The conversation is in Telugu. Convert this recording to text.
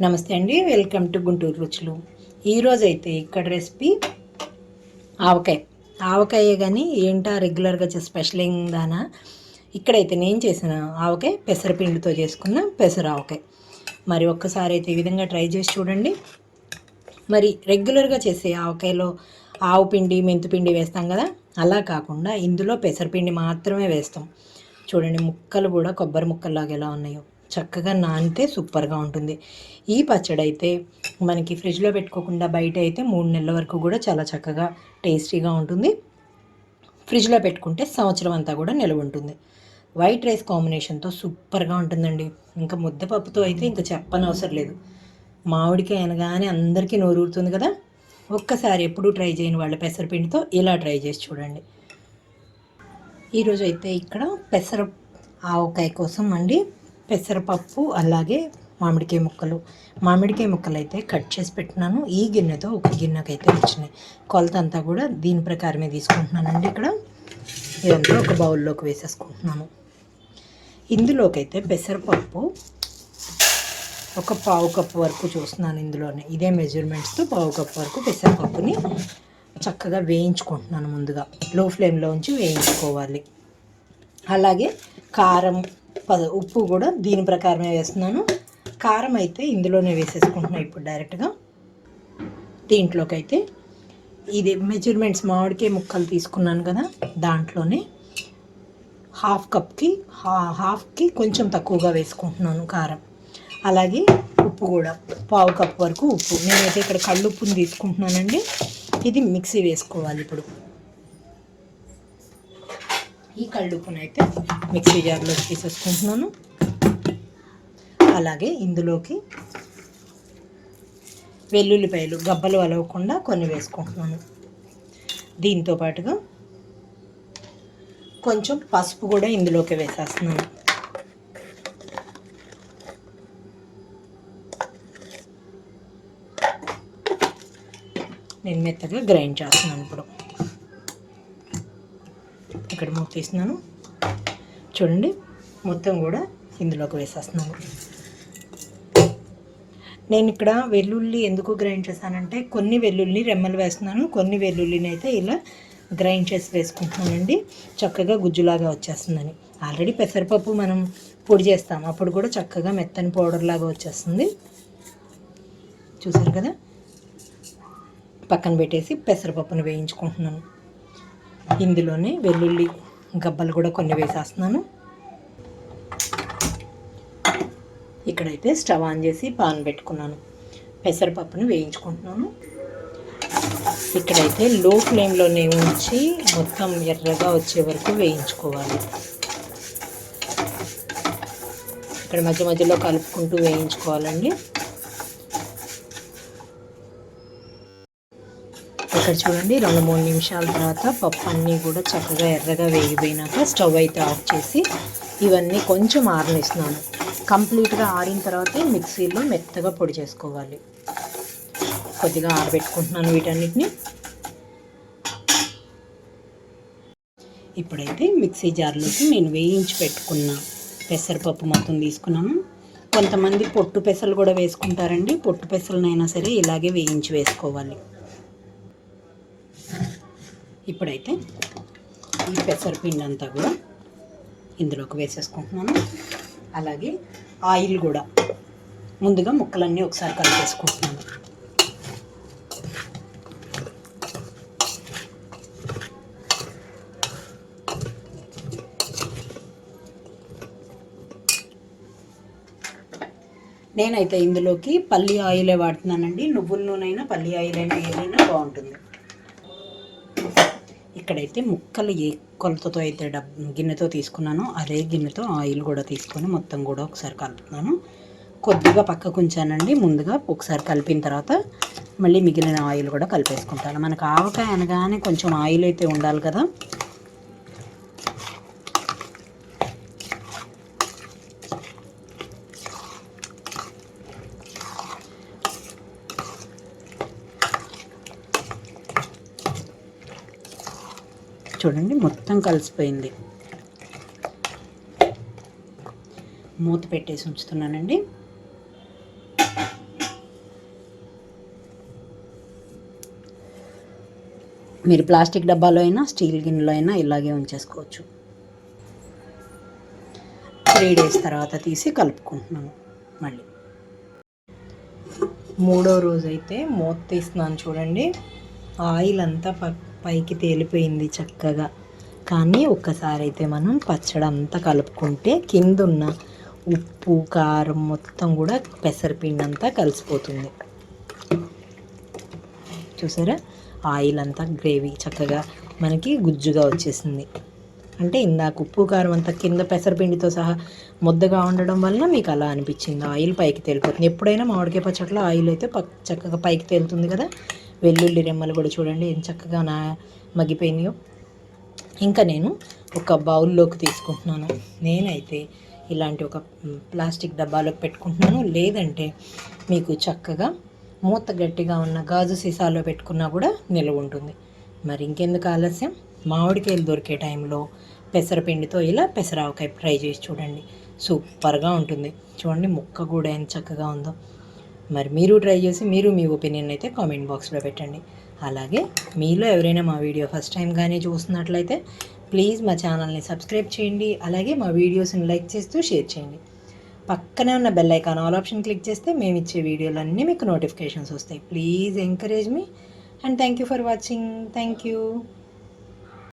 నమస్తే అండి, వెల్కమ్ టు గుంటూరు రుచులు. ఈరోజు అయితే ఇక్కడ రెసిపీ ఆవకాయ. ఆవకాయే కానీ ఏంటా రెగ్యులర్గా స్పెషల్ ఏందానా. ఇక్కడైతే నేను చేసిన ఆవకాయ పెసరపిండితో చేసుకున్న పెసర ఆవకాయ. మరి ఒక్కసారి అయితే ఈ విధంగా ట్రై చేసి చూడండి. మరి రెగ్యులర్గా చేసే ఆవకాయలో ఆవు పిండి మెంతిపిండి వేస్తాం కదా, అలా కాకుండా ఇందులో పెసరపిండి మాత్రమే వేస్తాం. చూడండి, ముక్కలు కూడా కొబ్బరి ముక్కల్లాగా ఎలా ఉన్నాయో, చక్కగా నానితే సూపర్గా ఉంటుంది. ఈ పచ్చడి అయితే మనకి ఫ్రిడ్జ్లో పెట్టుకోకుండా బయట అయితే 3 నెలల వరకు కూడా చాలా చక్కగా టేస్టీగా ఉంటుంది. ఫ్రిడ్జ్లో పెట్టుకుంటే సంవత్సరం అంతా కూడా నిల్వ ఉంటుంది. వైట్ రైస్ కాంబినేషన్తో సూపర్గా ఉంటుందండి. ఇంకా ముద్దపప్పుతో అయితే ఇంకా చెప్పనవసరం లేదు. మామిడికాయ అనగానే అందరికీ నోరూరుతుంది కదా. ఒక్కసారి ఎప్పుడూ ట్రై చేయని వాళ్ళ పెసరపిండితో ఇలా ట్రై చేసి చూడండి. ఈరోజు అయితే ఇక్కడ పెసర ఆవకాయ కోసం అండి పెసరపప్పు అలాగే మామిడికాయ ముక్కలు అయితే కట్ చేసి పెట్టినాను. ఈ గిన్నెతో ఒక గిన్నెకైతే వచ్చినాయి. కొలత అంతా కూడా దీని ప్రకారమే తీసుకుంటున్నానండి. ఇక్కడ ఇదంతా ఒక బౌల్లోకి వేసేసుకుంటున్నాను. ఇందులోకైతే పెసరపప్పు ఒక పావు కప్పు వరకు చూస్తున్నాను. ఇందులోనే ఇదే మెజర్మెంట్స్తో పావు కప్పు వరకు పెసరపప్పుని చక్కగా వేయించుకుంటున్నాను. ముందుగా లో ఫ్లేమ్లో ఉంచి వేయించుకోవాలి. అలాగే కారం ఉప్పు కూడా దీని ప్రకారమే వేస్తున్నాను. కారం అయితే ఇందులోనే వేసేసుకుంటున్నాను ఇప్పుడు డైరెక్ట్గా. దీంట్లోకి అయితే ఇది మెజర్మెంట్స్ మామిడికాయ ముక్కలు తీసుకున్నాను కదా, దాంట్లోనే హాఫ్కి కొంచెం తక్కువగా వేసుకుంటున్నాను కారం. అలాగే ఉప్పు కూడా పావు కప్పు వరకు ఉప్పు. నేనైతే ఇక్కడ కళ్ళుప్పుని తీసుకుంటున్నానండి. ఇది మిక్సీ వేసుకోవాలి. ఇప్పుడు ఈ కళ్ళుప్పును అయితే మిక్సీ జార్లో తీసేసుకుంటున్నాను. అలాగే ఇందులోకి వెల్లుల్లిపాయలు గబ్బలు అలవకుండా కొన్ని వేసుకుంటున్నాను. దీంతో పాటుగా కొంచెం పసుపు కూడా ఇందులోకి వేసేస్తున్నాను. నేను మెత్తగా గ్రైండ్ చేస్తున్నాను. ఇప్పుడు ఇక్కడ మూతేస్తున్నాను. చూడండి, మొత్తం కూడా ఇందులోకి వేసేస్తున్నాను. నేను ఇక్కడ వెల్లుల్లి ఎందుకు గ్రైండ్ చేశానంటే, కొన్ని వెల్లుల్లి రెమ్మలు వేస్తున్నాను, కొన్ని వెల్లుల్లిని అయితే ఇలా గ్రైండ్ చేసి వేసుకుంటున్నానండి. చక్కగా గుజ్జులాగా వచ్చేస్తుందని. ఆల్రెడీ పెసరపప్పు మనం పొడి చేస్తాం, అప్పుడు కూడా చక్కగా మెత్తని పౌడర్ లాగా వచ్చేస్తుంది. చూసారు కదా. పక్కన పెట్టేసి పెసరపప్పును వేయించుకుంటున్నాను. ఇందులోనే వెల్లుల్లి గబ్బలు కూడా కొన్ని వేసేస్తున్నాను. ఇక్కడైతే స్టవ్ ఆన్ చేసి పాన్ పెట్టుకున్నాను. పెసరపప్పును వేయించుకుంటున్నాను. ఇక్కడైతే లో ఫ్లేమ్లోనే ఉంచి మొత్తం ఎర్రగా వచ్చే వరకు వేయించుకోవాలి. ఇక్కడ మధ్య మధ్యలో కలుపుకుంటూ వేయించుకోవాలండి. ఇక్కడ చూడండి, 2-3 నిమిషాల తర్వాత పప్పు అన్నీ కూడా చక్కగా ఎర్రగా వేగిపోయినాక స్టవ్ అయితే ఆఫ్ చేసి ఇవన్నీ కొంచెం ఆరనిస్తున్నాను. కంప్లీట్గా ఆరిన తర్వాతే మిక్సీలో మెత్తగా పొడి చేసుకోవాలి. కొద్దిగా ఆరబెట్టుకుంటున్నాను వీటన్నిటిని. ఇప్పుడైతే మిక్సీ జార్లోకి నేను వేయించి పెట్టుకున్న పెసరపప్పు మొత్తం తీసుకున్నాను. కొంతమంది పొట్టు పెసలు కూడా వేసుకుంటారండి. పొట్టు పెసలనైనా సరే ఇలాగే వేయించి వేసుకోవాలి. ఇప్పుడైతే ఈ పెసరపిండి అంతా కూడా ఇందులోకి వేసేసుకుంటున్నాను. అలాగే ఆయిల్ కూడా ముందుగా ముక్కలన్నీ ఒకసారి కలిపేసుకుంటున్నాను. నేనైతే ఇందులోకి పల్లి ఆయిలే వాడుతున్నానండి. నువ్వుల నూనె అయినా పల్లి ఆయిల్ అయినా ఏదైనా బాగుంటుంది. ఇక్కడైతే ముక్కలు ఏ కొలతతో అయితే గిన్నెతో తీసుకున్నానో అదే గిన్నెతో ఆయిల్ కూడా తీసుకొని మొత్తం కూడా ఒకసారి కలుపుతున్నాను. కొద్దిగా పక్కకు ఉంచానండి. ముందుగా ఒకసారి కలిపిన తర్వాత మళ్ళీ మిగిలిన ఆయిల్ కూడా కలిపేసుకుంటాను. మనకు ఆవకాయ అనగానే కొంచెం ఆయిల్ అయితే ఉండాలి కదా. చూడండి, మొత్తం కలిసిపోయింది. మూత పెట్టేసి ఉంచుతున్నానండి. మీరు ప్లాస్టిక్ డబ్బాలో అయినా స్టీల్ గిన్నెలో అయినా ఇలాగే ఉంచేసుకోవచ్చు. 3 days తర్వాత తీసి కలుపుకుంటున్నాను. మళ్ళీ 3వ రోజు అయితే మూత తీస్తున్నాను చూడండి. ఆయిల్ అంతా పైకి తేలిపోయింది చక్కగా. కానీ ఒక్కసారి అయితే మనం పచ్చడి అంతా కలుపుకుంటే కింద ఉన్న ఉప్పు కారం మొత్తం కూడా పెసరపిండి అంతా కలిసిపోతుంది. చూసారా, ఆయిల్ అంతా గ్రేవీ చక్కగా మనకి గుజ్జుగా వచ్చేసింది. అంటే ఇందాక ఉప్పు కారం అంతా కింద పెసరపిండితో సహా ముద్దగా ఉండడం వలన మీకు అలా అనిపించింది. ఆయిల్ పైకి తేలిపోతుంది. ఎప్పుడైనా మామిడికాయ పచ్చట్లో ఆయిల్ అయితే చక్కగా పైకి తేలుతుంది కదా. వెల్లుల్లి రెమ్మలు కూడా చూడండి ఎంత చక్కగా మగ్గిపోయినాయో. ఇంకా నేను ఒక బౌల్లోకి తీసుకుంటున్నాను. నేనైతే ఇలాంటి ఒక ప్లాస్టిక్ డబ్బాలోకి పెట్టుకుంటున్నాను. లేదంటే మీకు చక్కగా మూత గట్టిగా ఉన్న గాజు సీసాలో పెట్టుకున్నా కూడా నిల్వ ఉంటుంది. మరి ఇంకెందుకు ఆలస్యం, మామిడికాయలు దొరికే టైంలో పెసరపిండితో ఇలా పెసరావకాయ ట్రై చేసి చూడండి. సూపర్గా ఉంటుంది. చూడండి ముక్క కూడా ఎంత చక్కగా ఉందో. మరి మీరు ట్రై చేసి మీరు మీ ఒపీనియన్ అయితే కామెంట్ బాక్స్లో పెట్టండి. అలాగే మీలో ఎవరైనా మా వీడియో ఫస్ట్ టైం కానీ చూస్తున్నట్లయితే ప్లీజ్ మా ఛానల్ని సబ్స్క్రైబ్ చేయండి. అలాగే మా వీడియోస్ని లైక్ చేస్తూ షేర్ చేయండి. పక్కనే ఉన్న bell icon all option click చేస్తే మేము ఇచ్చే వీడియోలన్నీ మీకు నోటిఫికేషన్స్ వస్తాయి. Please encourage me and thank you for watching. Thank you.